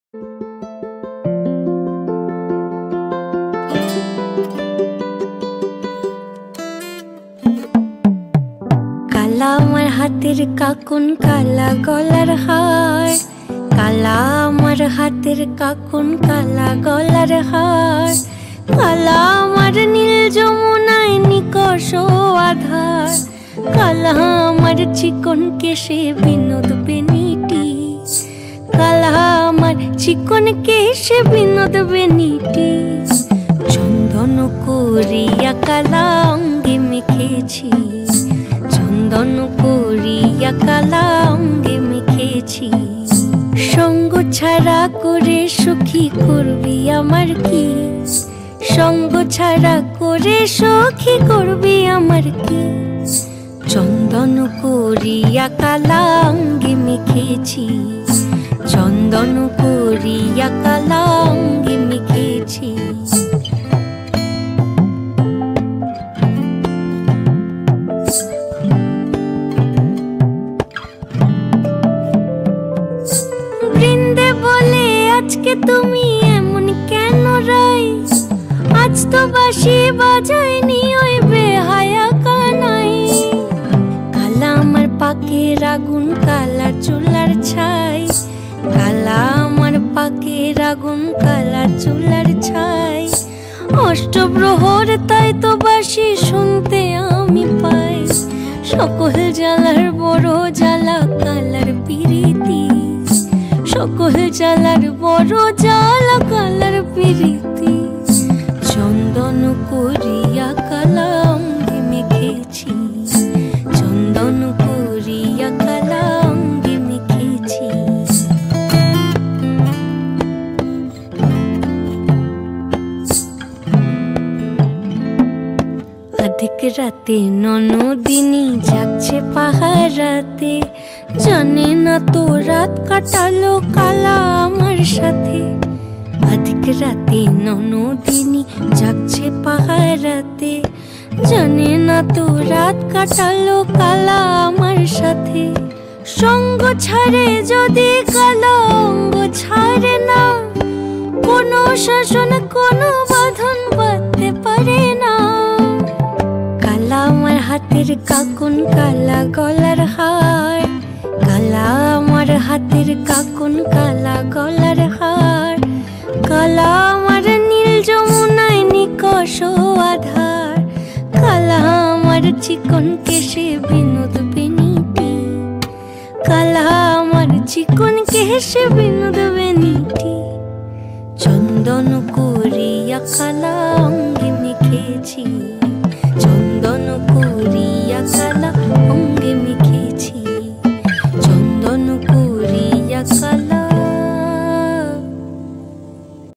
কালা আমার হাতের কাকুন, কালা গলার হার। কালা আমার হাতের কাকুন, কালা গলার হার। কালা আমার নীল যমুনায় নিকষ আধার। কালা আমার চিকন কেশে বিনোদ বেনিটি। কালা আমার চিকন কেশে বিনোদ বেনিটি। চন্দন করিয়া কালা অঙ্গে মেখেছি। চন্দন করিয়া কালা অঙ্গে মেখেছি। সঙ্গ ছাড়া করে সখী করবি আমার কি? সঙ্গ ছাড়া করে সখী করবি আমার কি? চন্দন করিয়া কালা অঙ্গে মেখেছি। চন্দন করিয়া কালা অঙ্গে মেখেছি। বৃন্দে বলে আজকে তুমি এমন কেন রাই? আজ তো বাঁশি বাজায়নি ওই বেহায়া কানাই। কালা আমার পাকের আগুন, কালা চুলার ছাই। কালা আমার পাকের আগুন, কালা চুলার ছাই। অষ্টপ্রহর তাই তো বাঁশি শুনতে আমি পাই। সকল জ্বালার বড় জ্বালা কালার পিরিতি। সকল জ্বালার বড় জ্বালা কালার পিরিতি। চন্দন করিয়া কালা অঙ্গে মেখেছি। চন্দন করিয়া কালা অঙ্গে মেখেছি। অধিক রাতে ননদিনী যাচ্ছে পাহারাতে। জানে না তো রাত কাটালো কালা আমার সাথে। অধিক রাতে ননদিনী যাচ্ছে পাহারাতে। জানে না তো রাত কাটালো কালা আমার সাথে। সঙ্গ ছাড়ে যদি কালা অঙ্গ ছাড়ে না। কোনো শাসন কোনো বাঁধন বাঁধতে পারে না। কালা আমার হাতের কাকুন, কালা গলার হার। কালা আমার হাতের কাকুন, কালা গলার হার। কালা আমার নীল যমুনায় নিকষ আধার। কালা আমার চিকন কেশে বিনোদ বেনিটি। কালা আমার চিকন কেশে বিনোদ বেনিটি। চন্দন করিয়া কালা অঙ্গে মেখেছি।